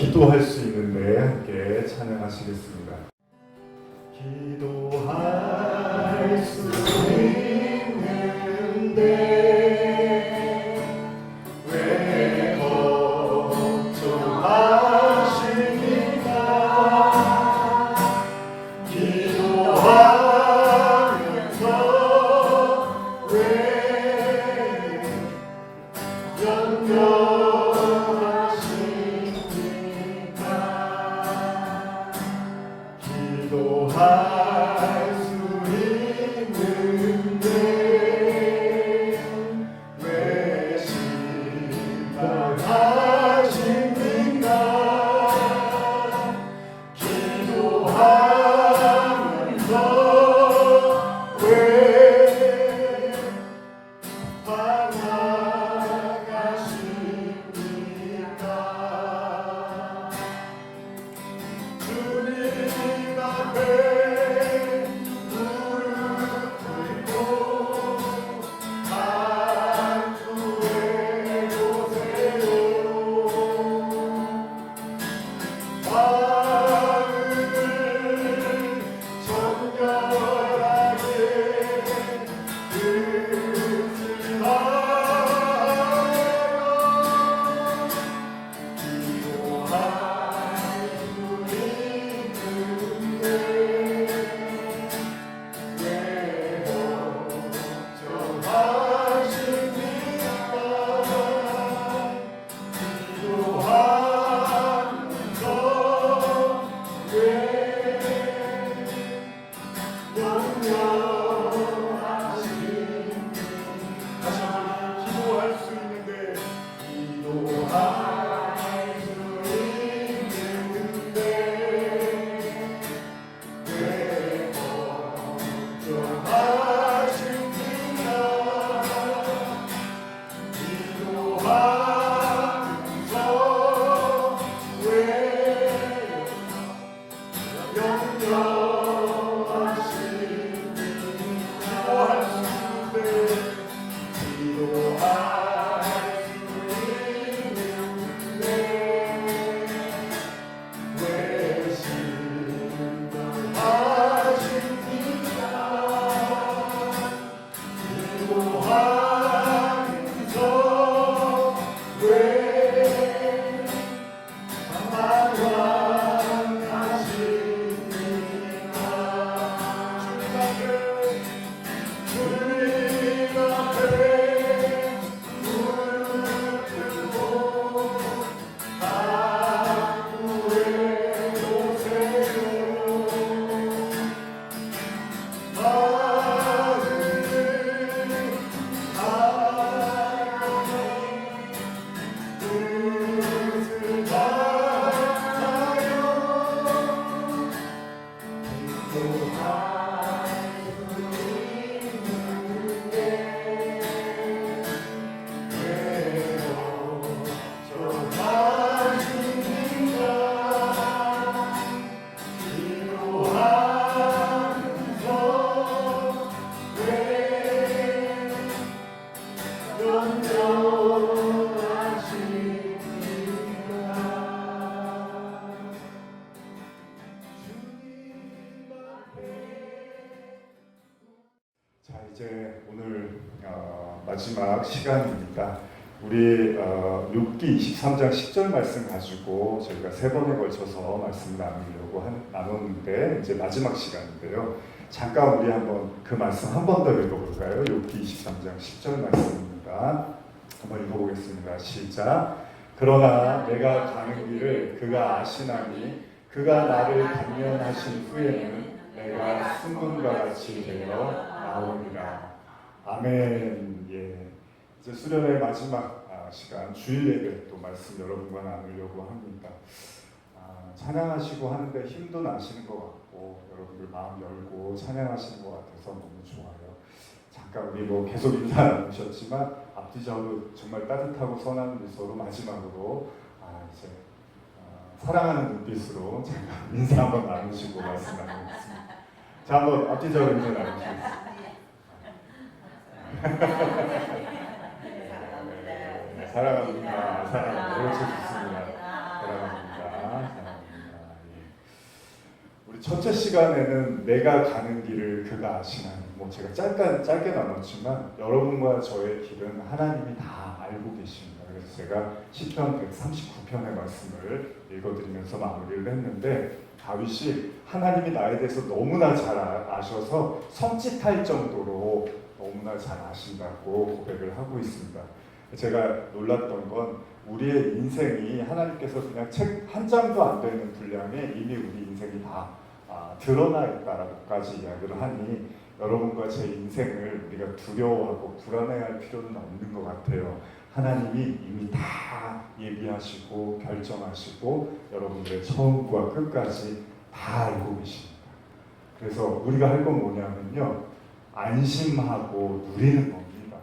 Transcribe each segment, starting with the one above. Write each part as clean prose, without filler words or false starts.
기도할 수 있는데 함께 찬양하시겠습니다. 기도할 수 있는데 왜 걱정하십니까? 기도하면서 왜 염려하십니까? 기도할 수 있는데 왜 실망하십니까? 기도하면서 왜 방황하십니까? 주님 앞에 무릎 꿇고 간구해 보세요. 마음을 정결하게 의지하여 기도할 수 있는데 왜 걱정하십니까? 기도하면서 왜 염려하십니까? 다시 한번 기도할 수 있는데 기도할 수 있는데 왜 걱정하십니까? 기도하면서 왜 염려하십니까? 기도할 수 있는데 왜 실망하십니까? 기도하면서 왜 방황하십니까? 주님 앞에 무릎 꿇고 간구해 보세요. 마음을 하나님 뜻을 다하여 기도할 수 있는데 왜 걱정하십니까? 기도하면서 왜 염려하십니까? 주님 앞에 자, 이제 오늘 마지막 시간입니다. 우리 욥기 23장 10절 말씀 가지고 저희가 세 번에 걸쳐서 말씀 나누려고 나눴는데 이제 마지막 시간인데요. 잠깐 우리 한번 그 말씀 한 번 더 읽어볼까요? 욥기 23장 10절 말씀입니다. 한번 읽어보겠습니다. 시작. 그러나 내가 가는 길을 그가 아시나니 그가 나를 단련하신 후에는 내가 순금과 같이 되어 나오리라. 아멘. 예. 이제 수련의 마지막 시간 주일 예배 또 말씀 여러분과 나누려고 합니다. 찬양하시고 하는데 힘도 나시는 것 같고 여러분들 마음 열고 찬양하시는 것 같아서 너무 좋아요. 잠깐 우리 계속 인사 나누셨지만 앞뒤적으로 정말 따뜻하고 선한 미소로 마지막으로 이제 사랑하는 눈빛으로 잠깐 인사 한번 나누시고 말씀 나누겠습니다. 자, 한번 앞뒤적으로 인사 나누시겠습니다. 사랑합니다. 사랑합니다. 그렇죠, 좋습니다. 사랑합니다. 우리 첫째 시간에는 내가 가는 길을 그가 아시나니, 뭐 제가 짧게 나눴지만 여러분과 저의 길은 하나님이 다 알고 계십니다. 그래서 제가 시편 139편의 말씀을 읽어드리면서 마무리를 했는데, 다윗이 하나님이 나에 대해서 너무나 잘 아셔서 섬찟할 정도로 너무나 잘 아신다고 고백을 하고 있습니다. 제가 놀랐던 건 우리의 인생이 하나님께서 그냥 책 한 장도 안 되는 분량에 이미 우리 인생이 다 드러나 있다라고까지 이야기를 하니, 여러분과 제 인생을 우리가 두려워하고 불안해할 필요는 없는 것 같아요. 하나님이 이미 다 예비하시고 결정하시고 여러분들의 처음과 끝까지 다 알고 계십니다. 그래서 우리가 할 건 뭐냐면요, 안심하고 누리는 겁니다.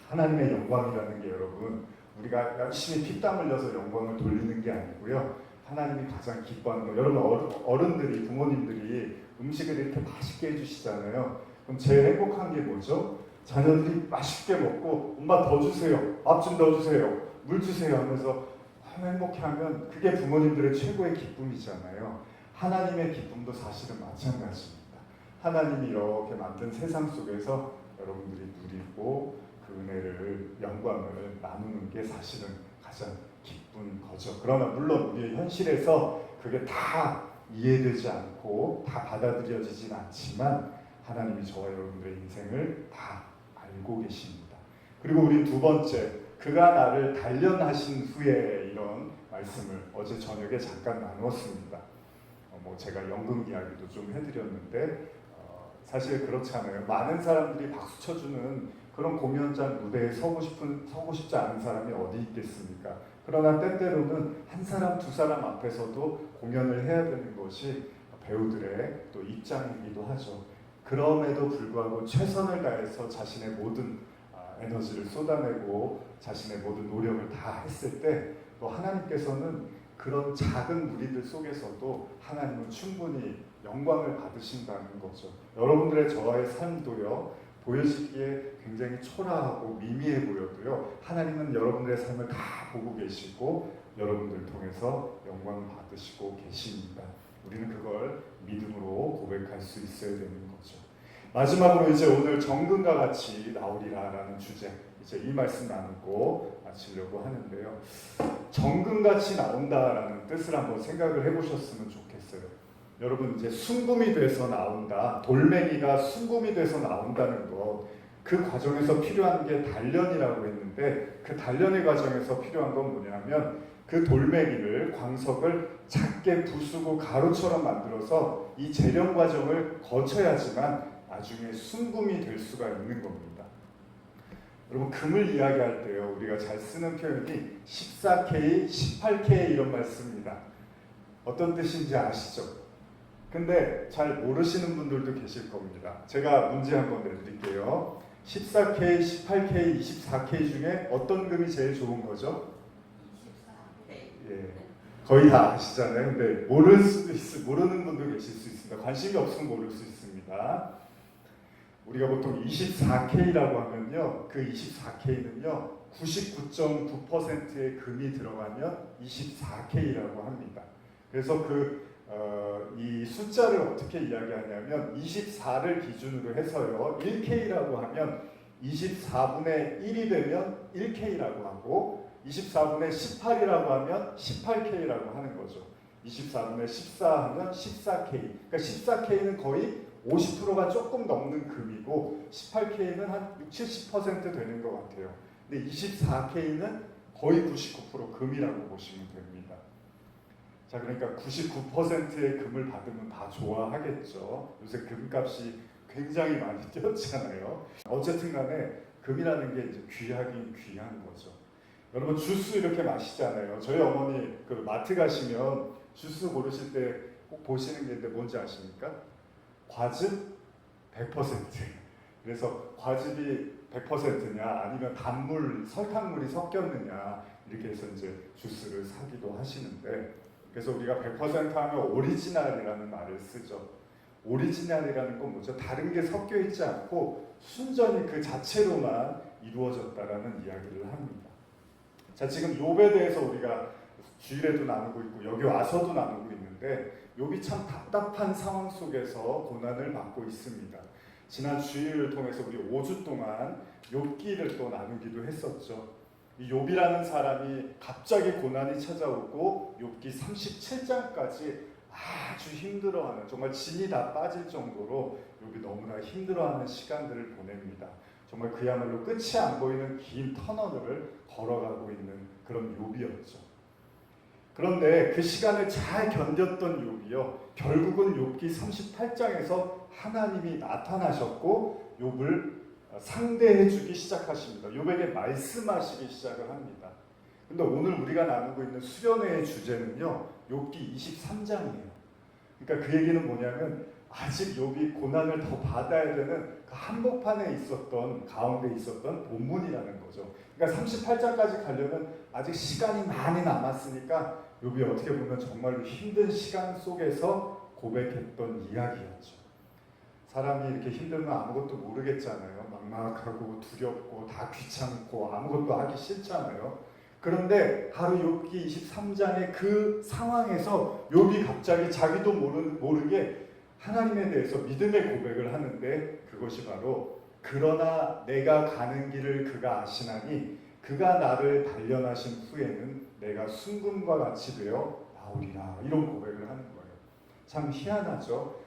하나님의 영광이라는 게 여러분, 우리가 열심히 피땀 흘려서 영광을 돌리는 게 아니고요, 하나님이 가장 기뻐하는 거. 여러분 어른들이, 부모님들이 음식을 이렇게 맛있게 해주시잖아요. 그럼 제일 행복한 게 뭐죠? 자녀들이 맛있게 먹고 엄마 더 주세요, 밥 좀 더 주세요, 물 주세요 하면서 행복해하면 그게 부모님들의 최고의 기쁨이잖아요. 하나님의 기쁨도 사실은 마찬가지입니다. 하나님이 이렇게 만든 세상 속에서 여러분들이 누리고 그 은혜를, 영광을 나누는 게 사실은 가장 기쁜 거죠. 그러나 물론 우리의 현실에서 그게 다 이해되지 않고 다 받아들여지진 않지만 하나님이 저와 여러분들의 인생을 다 알고 계십니다. 그리고 우리 두 번째, 그가 나를 단련하신 후에, 이런 말씀을 어제 저녁에 잠깐 나누었습니다. 뭐 제가 연극 이야기도 좀 해드렸는데, 사실 그렇잖아요. 많은 사람들이 박수 쳐주는 그런 공연장 무대에 서고 싶지 않은 사람이 어디 있겠습니까? 그러나 때때로는 한 사람, 두 사람 앞에서도 공연을 해야 되는 것이 배우들의 또 입장이기도 하죠. 그럼에도 불구하고 최선을 다해서 자신의 모든 에너지를 쏟아내고 자신의 모든 노력을 다 했을 때, 또 하나님께서는 그런 작은 무리들 속에서도 하나님은 충분히 영광을 받으신다는 거죠. 여러분들의 저와의 삶도요, 보여지기에 굉장히 초라하고 미미해 보여도요, 하나님은 여러분들의 삶을 다 보고 계시고 여러분들 통해서 영광을 받으시고 계십니다. 우리는 그걸 믿음으로 고백할 수 있어야 되는 거죠. 마지막으로 이제 오늘 정금과 같이 나오리라라는 주제, 이제 이 말씀 나누고 마치려고 하는데요. 정금같이 나온다라는 뜻을 한번 생각을 해보셨으면 좋겠어요. 여러분, 이제 순금이 돼서 나온다, 돌멩이가 순금이 돼서 나온다는 것, 그 과정에서 필요한 게 단련이라고 했는데, 그 단련의 과정에서 필요한 건 뭐냐면, 그 돌멩이를, 광석을 작게 부수고 가루처럼 만들어서 이 재련 과정을 거쳐야지만 나중에 순금이 될 수가 있는 겁니다. 여러분, 금을 이야기할 때요, 우리가 잘 쓰는 표현이 14K, 18K 이런 말 씁니다. 어떤 뜻인지 아시죠? 근데 잘 모르시는 분들도 계실 겁니다. 제가 문제 한번 내드릴게요. 14K, 18K, 24K 중에 어떤 금이 제일 좋은 거죠? 24K. 예, 거의 다 아시잖아요. 근데 모르는 분도 계실 수 있습니다. 관심이 없으면 모를 수 있습니다. 우리가 보통 24K라고 하면요, 그 24K는요 99.9%의 금이 들어가면 24K라고 합니다. 그래서 이 숫자를 어떻게 이야기하냐면, 24를 기준으로 해서요, 1K라고 하면 24분의 1이 되면 1K라고 하고, 24분의 18이라고 하면 18K라고 하는 거죠. 24분의 14 하면 14K. 그러니까 14K는 거의 50%가 조금 넘는 금이고, 18K는 한 60-70% 되는 것 같아요. 근데 24K는 거의 99% 금이라고 보시면 됩니다. 자, 그러니까 99%의 금을 받으면 다 좋아하겠죠. 요새 금값이 굉장히 많이 뛰었잖아요. 어쨌든 간에 금이라는 게 이제 귀하긴 귀한 거죠. 여러분, 주스 이렇게 마시잖아요. 저희 어머니 그 마트 가시면 주스 고르실 때 꼭 보시는 게 있는데 뭔지 아십니까? 과즙 100%. 그래서 과즙이 100%냐 아니면 단물, 설탕물이 섞였느냐, 이렇게 해서 이제 주스를 사기도 하시는데, 그래서 우리가 100% 하면 오리지널이라는 말을 쓰죠. 오리지널이라는 건 뭐죠? 다른 게 섞여 있지 않고 순전히 그 자체로만 이루어졌다라는 이야기를 합니다. 자, 지금 욥에 대해서 우리가 주일에도 나누고 있고 여기 와서도 나누고 있는데 욥이 참 답답한 상황 속에서 고난을 받고 있습니다. 지난 주일을 통해서 우리 5주 동안 욥기를 또 나누기도 했었죠. 이 욥이라는 사람이 갑자기 고난이 찾아오고 욥기 37장까지 아주 힘들어하는, 정말 진이 다 빠질 정도로 욥이 너무나 힘들어하는 시간들을 보냅니다. 정말 그야말로 끝이 안 보이는 긴 터널을 걸어가고 있는 그런 욥이었죠. 그런데 그 시간을 잘 견뎠던 욥이요, 결국은 욥기 38장에서 하나님이 나타나셨고 욥을 상대해주기 시작하십니다. 욥에게 말씀하시기 시작을 합니다. 근데 오늘 우리가 나누고 있는 수련회의 주제는요, 욥기 23장이에요. 그러니까 그 얘기는 뭐냐면 아직 욥이 고난을 더 받아야 되는 그 한복판에 있었던, 가운데 있었던 본문이라는 거죠. 그러니까 38장까지 가려면 아직 시간이 많이 남았으니까 욥이 어떻게 보면 정말로 힘든 시간 속에서 고백했던 이야기였죠. 사람이 이렇게 힘들면 아무것도 모르겠잖아요. 막막하고 두렵고 다 귀찮고 아무것도 하기 싫잖아요. 그런데 바로 욥기 23장의 그 상황에서 욥이 갑자기 자기도 모르게 하나님에 대해서 믿음의 고백을 하는데, 그것이 바로 그러나 내가 가는 길을 그가 아시나니 그가 나를 단련하신 후에는 내가 순금과 같이 되어 나오리라, 이런 고백을 하는 거예요. 참 희한하죠.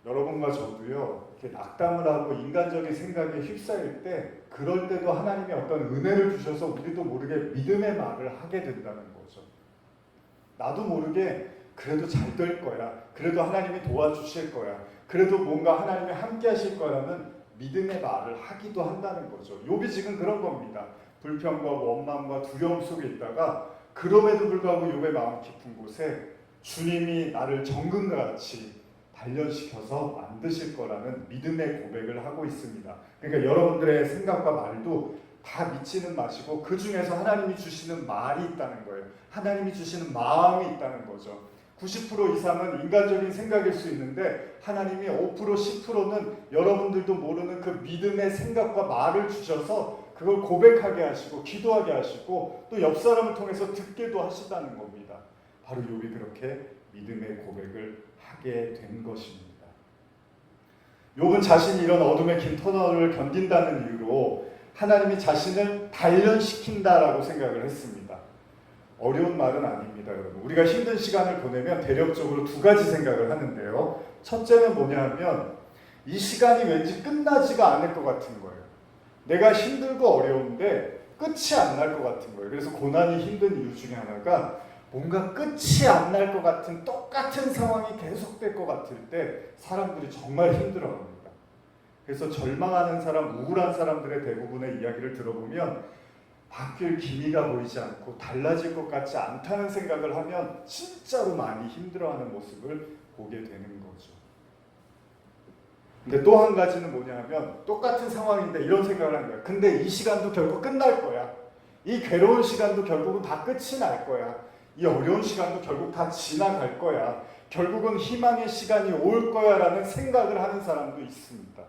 여러분과 저도요, 이렇게 낙담을 하고 인간적인 생각에 휩싸일 때, 그럴 때도 하나님이 어떤 은혜를 주셔서 우리도 모르게 믿음의 말을 하게 된다는 거죠. 나도 모르게 그래도 잘 될 거야, 그래도 하나님이 도와주실 거야, 그래도 뭔가 하나님이 함께 하실 거라는 믿음의 말을 하기도 한다는 거죠. 욥이 지금 그런 겁니다. 불평과 원망과 두려움 속에 있다가 그럼에도 불구하고 욥의 마음 깊은 곳에 주님이 나를 정금같이 단련시켜서 만드실 거라는 믿음의 고백을 하고 있습니다. 그러니까 여러분들의 생각과 말도 다 미치는 맛이고, 그 중에서 하나님이 주시는 말이 있다는 거예요. 하나님이 주시는 마음이 있다는 거죠. 90% 이상은 인간적인 생각일 수 있는데 하나님이 5%, 10%는 여러분들도 모르는 그 믿음의 생각과 말을 주셔서 그걸 고백하게 하시고 기도하게 하시고 또 옆 사람을 통해서 듣게도 하시다는 겁니다. 바로 욥이 그렇게 믿음의 고백을 하게 된 것입니다. 욥은 자신이 이런 어둠의 긴 터널을 견딘다는 이유로 하나님이 자신을 단련시킨다라고 생각을 했습니다. 어려운 말은 아닙니다, 여러분. 우리가 힘든 시간을 보내면 대략적으로 두 가지 생각을 하는데요. 첫째는 뭐냐 하면 이 시간이 왠지 끝나지가 않을 것 같은 거예요. 내가 힘들고 어려운데 끝이 안 날 것 같은 거예요. 그래서 고난이 힘든 이유 중에 하나가 뭔가 끝이 안 날 것 같은 똑같은 상황이 계속될 것 같을 때 사람들이 정말 힘들어합니다. 그래서 절망하는 사람, 우울한 사람들의 대부분의 이야기를 들어보면 바뀔 기미가 보이지 않고 달라질 것 같지 않다는 생각을 하면 진짜로 많이 힘들어하는 모습을 보게 되는 거죠. 근데 또 한 가지는 뭐냐면 똑같은 상황인데 이런 생각을 하는 거야. 근데 이 시간도 결국 끝날 거야. 이 괴로운 시간도 결국은 다 끝이 날 거야. 이 어려운 시간도 결국 다 지나갈 거야. 결국은 희망의 시간이 올 거야 라는 생각을 하는 사람도 있습니다.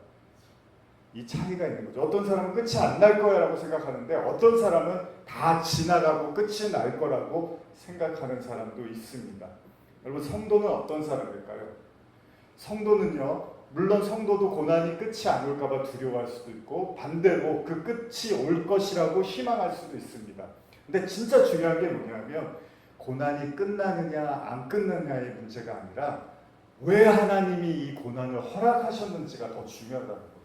이 차이가 있는 거죠. 어떤 사람은 끝이 안 날 거야 라고 생각하는데 어떤 사람은 다 지나가고 끝이 날 거라고 생각하는 사람도 있습니다. 여러분, 성도는 어떤 사람일까요? 성도는요, 물론 성도도 고난이 끝이 안 올까 봐 두려워할 수도 있고 반대로 그 끝이 올 것이라고 희망할 수도 있습니다. 근데 진짜 중요한 게 뭐냐면 고난이 끝나느냐 안 끝나느냐의 문제가 아니라 왜 하나님이 이 고난을 허락하셨는지가 더 중요하다는 거예요.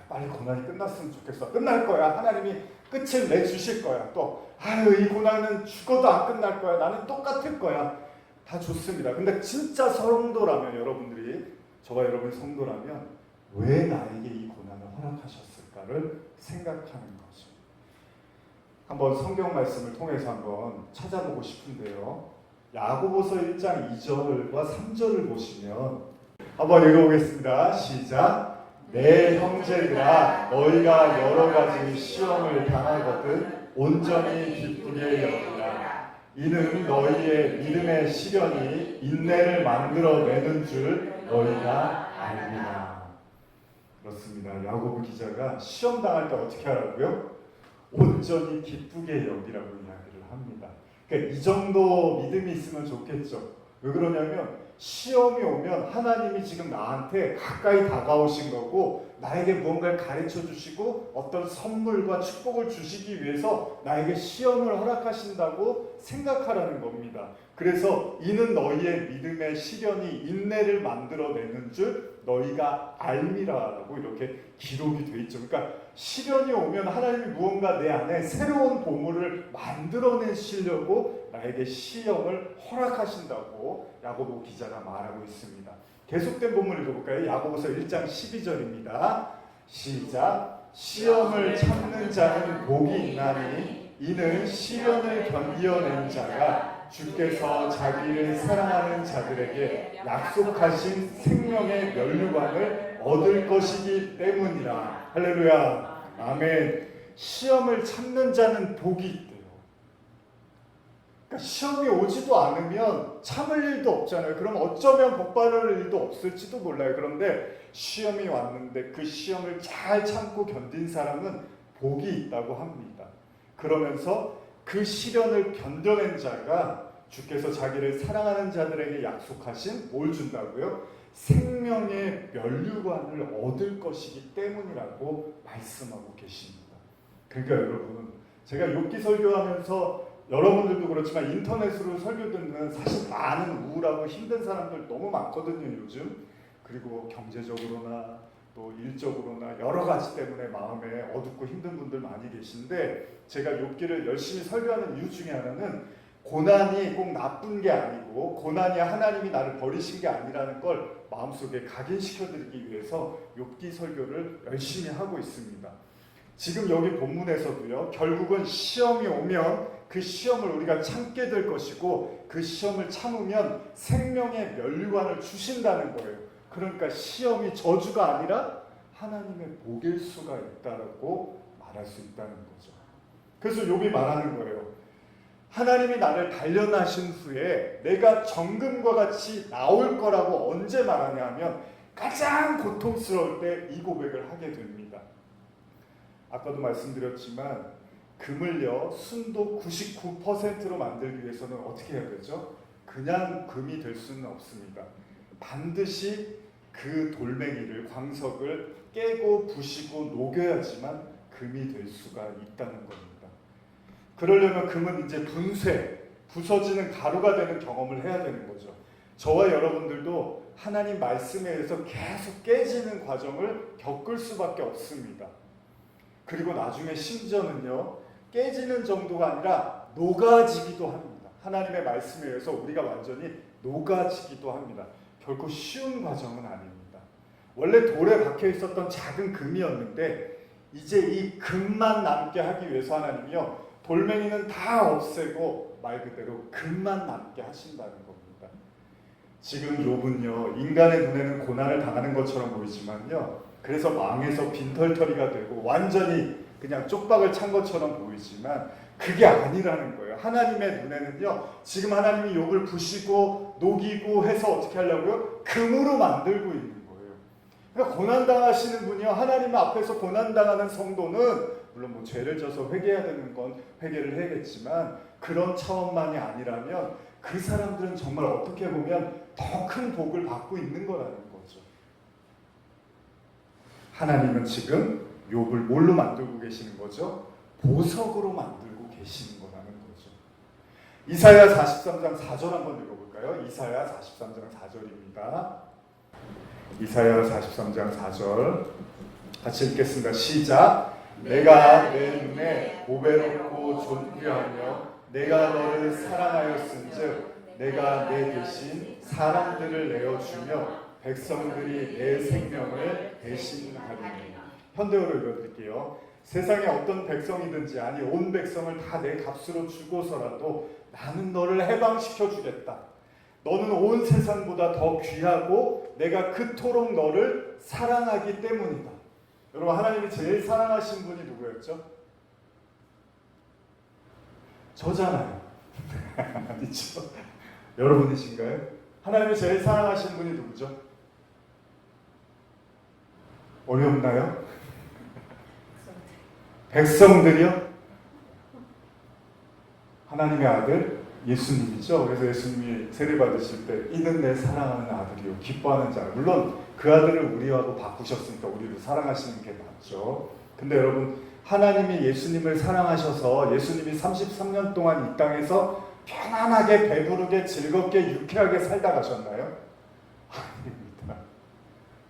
빨리 고난이 끝났으면 좋겠어. 끝날 거야. 하나님이 끝을 내주실 거야. 또 이 고난은 죽어도 안 끝날 거야. 나는 똑같을 거야. 다 좋습니다. 근데 진짜 성도라면, 여러분들이, 저와 여러분이 성도라면 왜 나에게 이 고난을 허락하셨을까를 생각하는 거죠. 한번 성경 말씀을 통해서 한번 찾아보고 싶은데요. 야고보서 1장 2절과 3절을 보시면 한번 읽어보겠습니다. 시작. 내 형제들아, 너희가 여러 가지 시험을 당하거든 온전히 기쁘게 여기라. 이는 너희의 믿음의 시련이 인내를 만들어내는 줄 너희가 알리라. 그렇습니다. 야고보 기자가 시험 당할 때 어떻게 하라고요? 온전히 기쁘게 여기라고 이야기를 합니다. 그러니까 이 정도 믿음이 있으면 좋겠죠. 왜 그러냐면 시험이 오면 하나님이 지금 나한테 가까이 다가오신 거고 나에게 무언가를 가르쳐 주시고 어떤 선물과 축복을 주시기 위해서 나에게 시험을 허락하신다고 생각하라는 겁니다. 그래서 이는 너희의 믿음의 시련이 인내를 만들어내는 줄 너희가 알미라라고 이렇게 기록이 돼 있죠. 그러니까 시련이 오면 하나님이 무언가 내 안에 새로운 보물을 만들어내시려고 나에게 시험을 허락하신다고 야고보 기자가 말하고 있습니다. 계속된 본문을 읽어볼까요? 야고보서 1장 12절입니다. 시작. 시험을 참는 자는 복이 있나니 이는 시련을 견디어낸 자가 주께서 자기를 사랑하는 자들에게 약속하신 생명의 면류관을 얻을 것이기 때문이라. 할렐루야. 아멘. 시험을 참는 자는 복이 있대요. 그러니까 시험이 오지도 않으면 참을 일도 없잖아요. 그럼 어쩌면 복 받을 일도 없을지도 몰라요. 그런데 시험이 왔는데 그 시험을 잘 참고 견딘 사람은 복이 있다고 합니다. 그러면서 그 시련을 견뎌낸 자가 주께서 자기를 사랑하는 자들에게 약속하신 뭘 준다고요? 생명의 면류관을 얻을 것이기 때문이라고 말씀하고 계십니다. 그러니까 여러분, 제가 욥기 설교하면서 여러분들도 그렇지만 인터넷으로 설교 듣는 사실 많은 우울하고 힘든 사람들 너무 많거든요, 요즘. 그리고 경제적으로나 또 일적으로나 여러 가지 때문에 마음에 어둡고 힘든 분들 많이 계신데 제가 욥기를 열심히 설교하는 이유 중에 하나는 고난이 꼭 나쁜 게 아니고 고난이 하나님이 나를 버리신 게 아니라는 걸 마음속에 각인시켜드리기 위해서 욥기 설교를 열심히 하고 있습니다. 지금 여기 본문에서도요, 결국은 시험이 오면 그 시험을 우리가 참게 될 것이고 그 시험을 참으면 생명의 면류관을 주신다는 거예요. 그러니까 시험이 저주가 아니라 하나님의 복일 수가 있다고 말할 수 있다는 거죠. 그래서 욥이 말하는 거예요. 하나님이 나를 단련하신 후에 내가 정금과 같이 나올 거라고 언제 말하냐 하면 가장 고통스러울 때 이 고백을 하게 됩니다. 아까도 말씀드렸지만 금을요 순도 99%로 만들기 위해서는 어떻게 해야 되죠? 그냥 금이 될 수는 없습니다. 반드시 그 돌멩이를 광석을 깨고 부시고 녹여야지만 금이 될 수가 있다는 겁니다. 그러려면 금은 이제 분쇄, 부서지는 가루가 되는 경험을 해야 되는 거죠. 저와 여러분들도 하나님 말씀에 의해서 계속 깨지는 과정을 겪을 수밖에 없습니다. 그리고 나중에 심지어는요, 깨지는 정도가 아니라 녹아지기도 합니다. 하나님의 말씀에 의해서 우리가 완전히 녹아지기도 합니다. 결코 쉬운 과정은 아닙니다. 원래 돌에 박혀 있었던 작은 금이었는데 이제 이 금만 남게 하기 위해서 하나님이요, 돌멩이는 다 없애고 말 그대로 금만 남게 하신다는 겁니다. 지금 욥은요, 인간의 눈에는 고난을 당하는 것처럼 보이지만요, 그래서 망해서 빈털터리가 되고 완전히 그냥 쪽박을 찬 것처럼 보이지만 그게 아니라는 거예요. 하나님의 눈에는요, 지금 하나님이 욥을 부시고 녹이고 해서 어떻게 하려고요? 금으로 만들고 있는 거예요. 그러니까 고난당하시는 분이요, 하나님 앞에서 고난당하는 성도는 물론 뭐 죄를 져서 회개해야 되는 건 회개를 해야겠지만 그런 차원만이 아니라면 그 사람들은 정말 어떻게 보면 더 큰 복을 받고 있는 거라는 거죠. 하나님은 지금 욥을 뭘로 만들고 계시는 거죠? 보석으로 만들고 계시는 거라는 거죠. 이사야 43장 4절 한번 읽어볼까요? 이사야 43장 4절입니다. 이사야 43장 4절 같이 읽겠습니다. 시작. 내가 내 눈에 보배롭고 존귀하며 내가 너를 사랑하였은즉 내가 내 대신 사람들을 내어주며 백성들이 내 생명을 대신하리니. 현대어로 읽어드릴게요. 세상에 어떤 백성이든지 아니 온 백성을 다 내 값으로 주고서라도 나는 너를 해방시켜 주겠다. 너는 온 세상보다 더 귀하고 내가 그토록 너를 사랑하기 때문이다. 여러분, 하나님이 제일 사랑하신 분이 누구였죠? 저잖아요. 아니죠? 여러분이신가요? 하나님이 제일 사랑하신 분이 누구죠? 어렵나요? 백성들이요? 하나님의 아들 예수님이죠. 그래서 예수님이 세례 받으실 때 이는 내 사랑하는 아들이요 기뻐하는 자. 물론 그 아들을 우리하고 바꾸셨으니까 우리를 사랑하시는 게 맞죠. 근데 여러분 하나님이 예수님을 사랑하셔서 예수님이 33년 동안 이 땅에서 편안하게 배부르게 즐겁게 유쾌하게 살다 가셨나요? 아닙니다.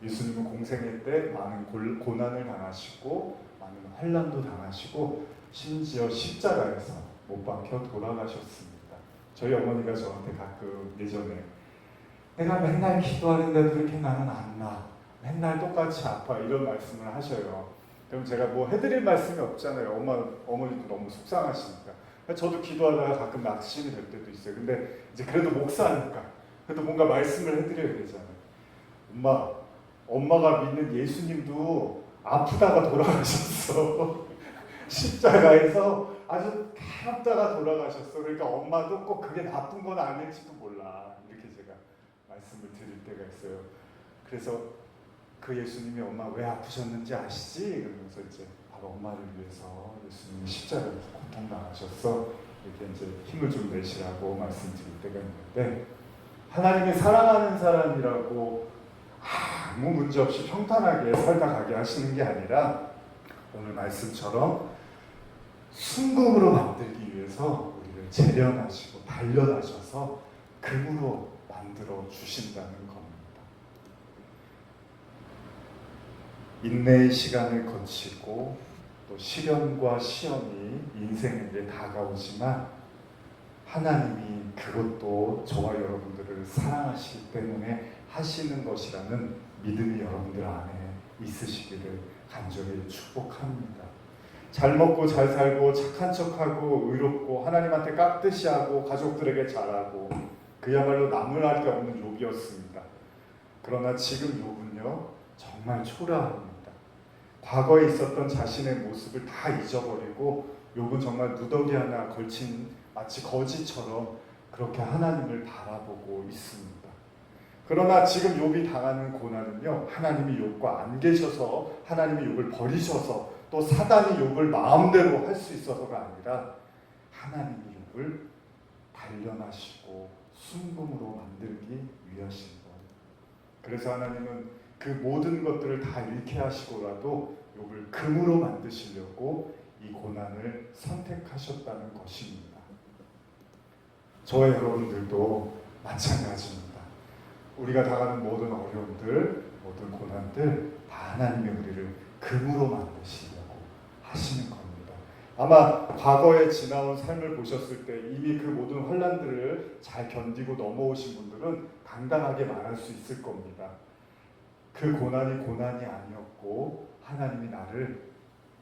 예수님은 공생애 때 많은 고난을 당하시고 많은 환난도 당하시고 심지어 십자가에서 못 박혀 돌아가셨습니다. 저희 어머니가 저한테 가끔 예전에 내가 맨날 기도하는데 그렇게 나는 안 나. 맨날 똑같이 아파. 이런 말씀을 하셔요. 그럼 제가 뭐 해드릴 말씀이 없잖아요. 어머니도 너무 속상하시니까. 저도 기도하다가 가끔 낙심이 될 때도 있어요. 근데 이제 그래도 목사니까 그래도 뭔가 말씀을 해드려야 되잖아요. 엄마가 믿는 예수님도 아프다가 돌아가셨어. 십자가에서 아주 아프다가 돌아가셨어. 그러니까 엄마도 꼭 그게 나쁜 건 아닐지도 몰라. 이렇게 제가 말씀을 드릴 때가 있어요. 그래서 그 예수님이 엄마 왜 아프셨는지 아시지? 그러면서 이제 바로 엄마를 위해서 예수님이 십자가에서 고통당하셨어. 이렇게 이제 힘을 좀 내시라고 말씀드릴 때가 있는데 하나님이 사랑하는 사람이라고 아무 문제 없이 평탄하게 살다 가게 하시는 게 아니라 오늘 말씀처럼 순금으로 만들기 위해서 우리를 재련하시고 단련하셔서 금으로 만들어 주신다는 겁니다. 인내의 시간을 거치고 또 시련과 시험이 인생에게 다가오지만 하나님이 그것도 저와 여러분들을 사랑하시기 때문에 하시는 것이라는 믿음이 여러분들 안에 있으시기를 간절히 축복합니다. 잘 먹고 잘 살고 착한 척하고 의롭고 하나님한테 깍듯이 하고 가족들에게 잘하고 그야말로 나무랄 게 없는 욥이었습니다. 그러나 지금 욥은요 정말 초라합니다. 과거에 있었던 자신의 모습을 다 잊어버리고 욥은 정말 누더기 하나 걸친 마치 거지처럼 그렇게 하나님을 바라보고 있습니다. 그러나 지금 욥이 당하는 고난은요 하나님이 욥과 안 계셔서 하나님이 욥을 버리셔서 또 사단이 욥을 마음대로 할 수 있어서가 아니라 하나님이 욥을 단련하시고 순금으로 만들기 위하신 거예요. 그래서 하나님은 그 모든 것들을 다 잃게 하시고라도 욥을 금으로 만드시려고 이 고난을 선택하셨다는 것입니다. 저와 여러분들도 마찬가지입니다. 우리가 당하는 모든 어려움들, 모든 고난들 다 하나님이 우리를 금으로 만드시려고 하시는 겁니다. 아마 과거에 지나온 삶을 보셨을 때 이미 그 모든 환난들을 잘 견디고 넘어오신 분들은 당당하게 말할 수 있을 겁니다. 그 고난이 고난이 아니었고 하나님이 나를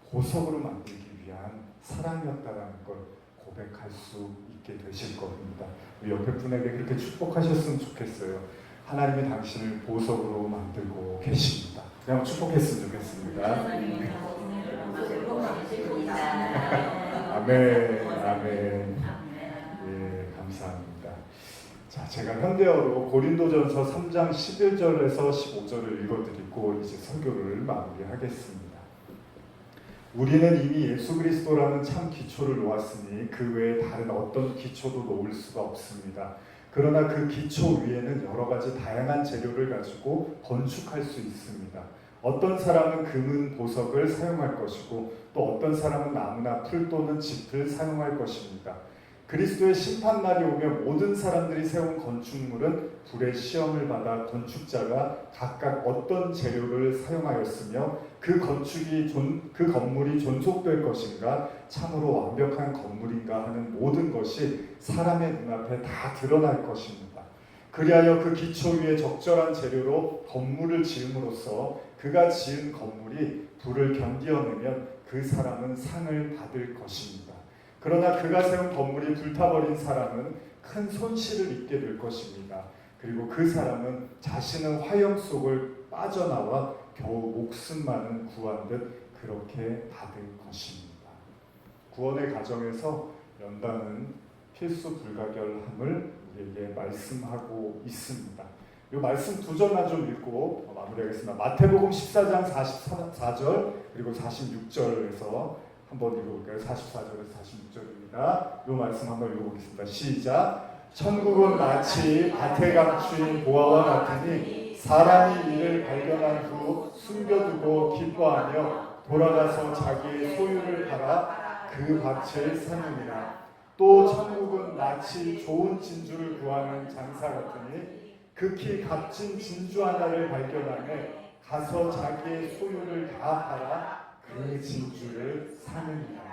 보석으로 만들기 위한 사랑이었다라는 걸 고백할 수 있게 되실 겁니다. 우리 옆에 분에게 그렇게 축복하셨으면 좋겠어요. 하나님이 당신을 보석으로 만들고 계십니다. 그냥 축복했으면 좋겠습니다. 아멘, 아멘. 예, 감사합니다. 자, 제가 현대어로 고린도전서 3장 11절에서 15절을 읽어드리고 이제 설교를 마무리하겠습니다. 우리는 이미 예수 그리스도라는 참 기초를 놓았으니 그 외에 다른 어떤 기초도 놓을 수가 없습니다. 그러나 그 기초 위에는 여러 가지 다양한 재료를 가지고 건축할 수 있습니다. 어떤 사람은 금은 보석을 사용할 것이고 또 어떤 사람은 나무나 풀 또는 짚을 사용할 것입니다. 그리스도의 심판날이 오면 모든 사람들이 세운 건축물은 불의 시험을 받아 건축자가 각각 어떤 재료를 사용하였으며 그 건물이 존속될 것인가 참으로 완벽한 건물인가 하는 모든 것이 사람의 눈앞에 다 드러날 것입니다. 그리하여 그 기초 위에 적절한 재료로 건물을 지음으로써 그가 지은 건물이 불을 견디어내면 그 사람은 상을 받을 것입니다. 그러나 그가 세운 건물이 불타버린 사람은 큰 손실을 입게 될 것입니다. 그리고 그 사람은 자신은 화형 속을 빠져나와 겨우 목숨만은 구한 듯 그렇게 받을 것입니다. 구원의 과정에서 연단은 필수 불가결함을 우리에게 말씀하고 있습니다. 이 말씀 두 절만 좀 읽고 마무리하겠습니다. 마태복음 14장 44절 그리고 46절에서 한번 읽어볼까요? 44절에서 46절입니다. 이 말씀 한번 읽어보겠습니다. 시작. 천국은 마치 밭에 감추인 보화와 같으니 사람이 이를 발견한 후 숨겨두고 기뻐하며 돌아가서 자기의 소유를 팔아 그 밭을 사느니라. 또 천국은 마치 좋은 진주를 구하는 장사 같으니 극히 값진 진주 하나를 발견하며 가서 자기의 소유를 다 팔아 그 진주를 사느니라.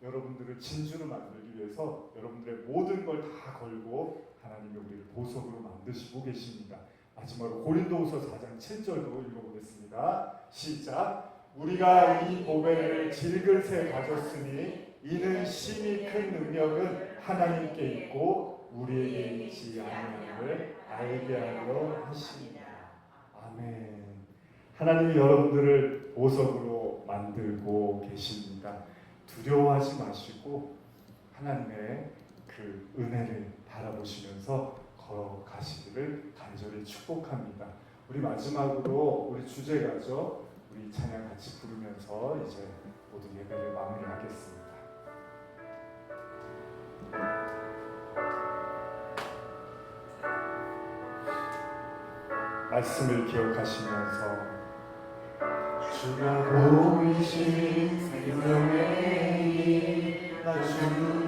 여러분들을 진주로 만들기 위해서 여러분들의 모든 걸 다 걸고 하나님이 우리를 보석으로 만드시고 계십니다. 마지막으로 고린도후서 4장 7절도 읽어보겠습니다. 시작. 우리가 이 보배를 질글새 가졌으니 이는 심히 큰 능력은 하나님께 있고 우리에게 있지 아니함을 알게 하려 하십니다. 아멘. 하나님이 여러분들을 보석으로 만들고 계십니다. 두려워하지 마시고 하나님의 그 은혜를 바라보시면서 걸어가시기를 간절히 축복합니다. 우리 마지막으로 우리 주제가죠. 우리 찬양 같이 부르면서 이제 모든 예배를 마무리하겠습니다. 말씀을 기억하시면서 주가 보이신 생명의 나 주